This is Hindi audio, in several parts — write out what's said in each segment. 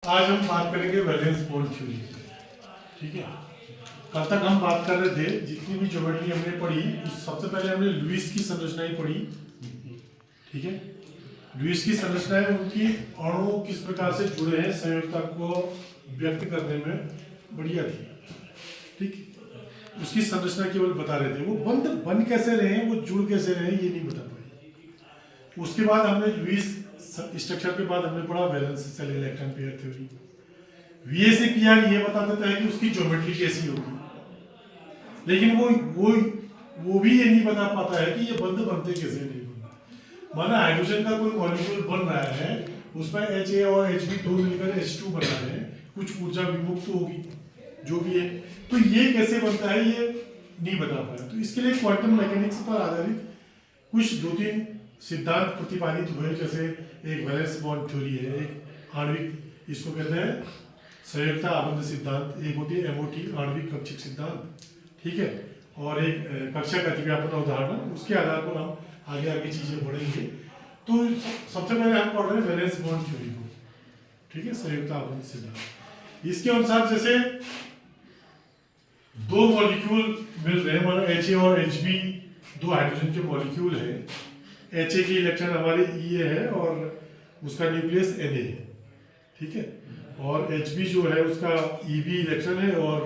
आज हम बात करेंगे वैलेंस बॉन्ड थ्योरी। ठीक है, कल तक हम बात कर रहे थे जितनी भी ज्योमेट्री हमने पढ़ी उस सबसे पहले हमने लुईस की संरचनाएं पढ़ी। ठीक है, लुईस की संरचनाएं उनकी अणु किस प्रकार से जुड़े हैं संयोजकता को व्यक्त करने में बढ़िया थी। ठीक, उसकी संरचना केवल बता रहे थे, वो बन कैसे रहे, वो जुड़ कैसे रहे ये नहीं बता पाए। उसके बाद हमने लुईस स्ट्रक्चर के बाद हमने पढ़ा valence shell electron pair theory. वीए से पीआर ये बता देता है कि उसकी ज्योमेट्री कैसी होगी, लेकिन वो भी ये नहीं बता पाता है कि ये बंद बनते कैसे नहीं बनते। माना हाइड्रोजन का कोई मॉलिक्यूल बन रहा है, उसमें HA और HB दो मिलकर H2 बना रहे हैं, कुछ ऊर्जा विमुक्त होगी जो भी है, तो ये कैसे बनता है ये नहीं बता पाया। तो इसके लिए क्वांटम मैकेनिक्स पर आधारित कुछ दो तीन सिद्धांत प्रतिपादित हुए, जैसे एक वैलेंस बॉन्ड थ्योरी है, एक आणविक, इसको कहते हैं संयोजकता आबंध सिद्धांत, एक होती है MOT आणविक कक्षक सिद्धांत। ठीक है, और एक कक्षक अतिव्यापन उदाहरण, उसके आधार पर हम आगे आगे चीजें बढ़ेंगे। तो सबसे पहले हम पढ़ रहे हैं वैलेंस बॉन्ड थ्योरी को। ठीक है, संयोजकता आबंध सिद्धांत, इसके अनुसार जैसे दो मॉलिक्यूल मिल रहे हैं, मानो HA और HB दो हाइड्रोजन के मॉलिक्यूल है। HA की इलेक्ट्रॉन हमारे EA है और उसका न्यूक्लियस Na है। ठीक है, और HB जो है उसका EB इलेक्ट्रॉन है और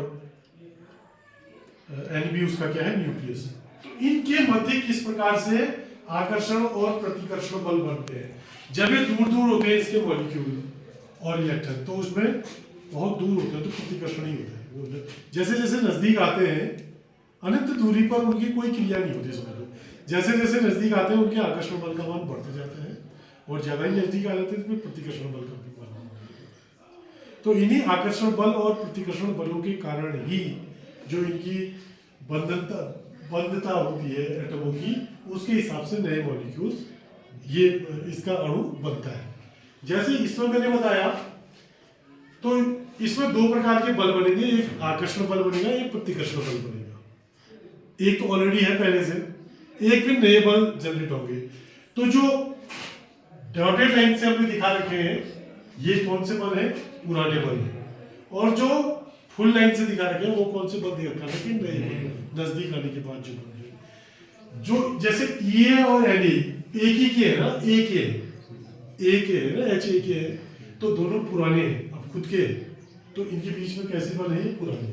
NB उसका क्या है, न्यूक्लियस। तो इनके मध्य किस प्रकार से आकर्षण और प्रतिकर्षण बल बनते हैं। जब ये दूर दूर होते हैं इसके मॉलिक्यूल और इलेक्ट्रॉन, तो उसमें बहुत दूर होते हैं तो प्रतिकर्षण ही होता है। जैसे जैसे नजदीक आते हैं अनंत दूरी पर उनकी कोई क्रिया नहीं होती, समझ लो। जैसे जैसे नजदीक आते हैं उनके आकर्षण बल का मान बढ़ते जाता है, और ज्यादा ही नजदीक आ जाते हैं तो फिर प्रतिकर्षण बल का भी मान बढ़ता है। तो इन्हीं आकर्षण बल और प्रतिकर्षण बलों के कारण ही जो इनकी बंधता होती है एटमों की, उसके हिसाब से नए मॉलिक्यूल्स ये इसका अणु बनता है। जैसे इसमें मैंने बताया, तो इसमें दो प्रकार के बल बनेंगे, एक आकर्षण बल बनेगा, एक प्रतिकर्षण बल बनेगा। एक तो ऑलरेडी है पहले से, एक भी नए बल जनरेट होंगे। तो जो डॉटेड लाइन से हमने दिखा रखे हैं ये कौन से बल है, पुराने बल है, और जो फुल लाइन से दिखा रखे हैं वो कौन से बल दिखा रखे हैं, नए बल, नजदीक आने के बाद जो बल है। जो जैसे EA और Na एक ही के है ना, एक है ना, HA के है, तो दोनों पुराने हैं अब खुद के, तो इनके बीच में कैसे बल है, पुराने।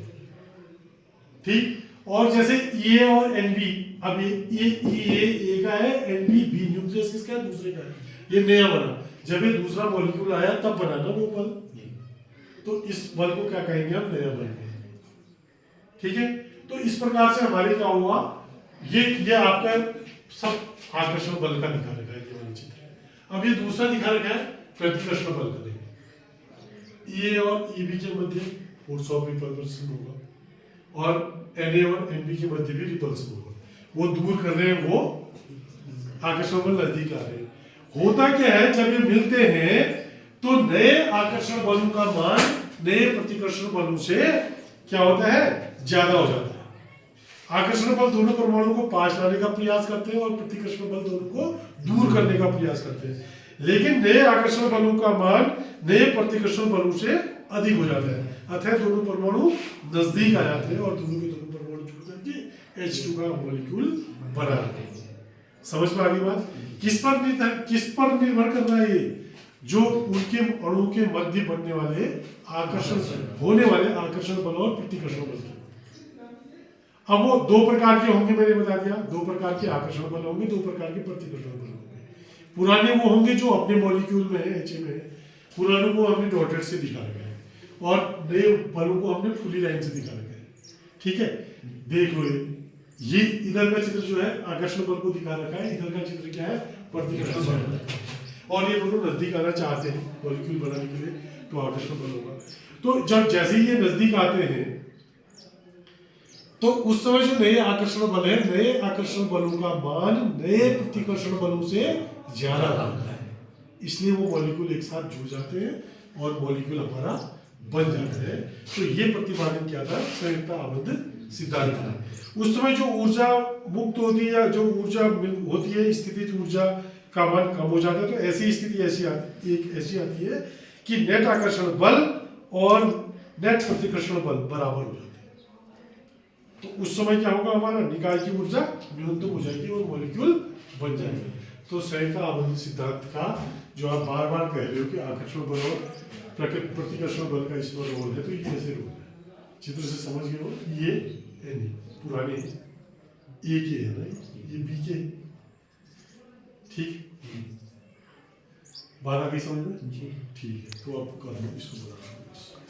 ठीक, और जैसे EA और NB, अब ये EA का है, NB B न्यूक्लियस किसका है, दूसरे का है, ये नया बना, जब ये दूसरा मॉलिक्यूल आया तब बना ना वो बल, तो इस बल को क्या कहेंगे हम, नया बल कहेंगे। ठीक है, तो इस प्रकार से हमारे क्या हुआ, ये आपका सब आकर्षण बल का दिखा रखा है ये वाला चित्र। अब ये दूसरा दिखा रखा है प्रतिकर्षण बल का, देखिए EA और EB के मध्य फोर्स ऑफ रिपल्सन होगा, और Na और NB के मध्य भी रिपल्सन होगा, वो दूर कर रहे हैं, वो आकर्षण बल नजदीक ला रहे हैं। होता क्या है, जब ये मिलते हैं तो नए आकर्षण बलों का मान नए प्रतिकर्षण बलों से क्या होता है, ज्यादा हो जाता है। आकर्षण बल दोनों परमाणुओं को पास लाने का प्रयास करते हैं और प्रतिकर्षण बल दोनों को दूर करने का प्रयास करते हैं, लेकिन नए आकर्षण बलों का मान नए प्रतिकर्षण बलों से अधिक हो जाता है, अतः दोनों परमाणु नजदीक आ जाते हैं और दोनों के दोनों परमाणु जुड़ करके H2 का मॉलिक्यूल बना लेते हैं। समझ में आ गई बात। किस पर निर्भर कर रहा है ये, जो उनके अणु के मध्य बनने वाले आकर्षण होने वाले आकर्षण बल और प्रतिकर्षण बल। अब वो दो प्रकार के होंगे, मैंने बता दिया, दो प्रकार के आकर्षण बल होंगे, दो प्रकार के प्रतिकर्षण बल होंगे। पुराने वो होंगे जो अपने मॉलिक्यूल में है, HA में है, पुराने को हमने डॉटेड से दिखा रखा है, और नए बलों को हमने फुली लाइन से दिखा रखा है। ठीक है, देख लो ये इधर का चित्र जो है आकर्षण बल को दिखा रखा है, इधर का चित्र क्या है, प्रतिकर्षण बल, और ये दोनों नजदीक आना चाहते हैं मॉलिक्यूल बनाने के लिए, तो आकर्षण बल होगा। तो जब जैसे ही ये नजदीक आते हैं तो उस समय जो नए आकर्षण बल है, नए आकर्षण बलों का मान नए प्रतिकर्षण बलों से ज्यादा होता है, इसलिए वो मॉलिक्यूल एक साथ जुड़ जाते हैं और मॉलिक्यूल हमारा बन जाता है। तो ये प्रतिपादन क्या था, संयोजकता आबंध सिद्धांत था। उस समय जो ऊर्जा मुक्त होती है या जो ऊर्जा होती है, स्थितिज ऊर्जा का मान कम हो जाता है, तो ऐसी स्थिति ऐसी आती है कि नेट आकर्षण बल और नेट प्रतिकर्षण बल बराबर हो जाते हैं। तो उस समय क्या होगा, हमारा निकाय की ऊर्जा न्यूनतम हो जाएगी और मॉलिक्यूल बन जाएगा। तो स्वयं का आवर्त सिद्धांत का जो आप बार बार कह रहे हो कि आकर्षण बल और प्रतिकर्षण बल का इसमें रोल है, तो ये ऐसे रोल है, चित्र से समझ गए हो। ये नहीं पुराने ए के है ना, ये बी के, ठीक। बात आ गई समझ में? ठीक है, तो आपको कर दो इसको बता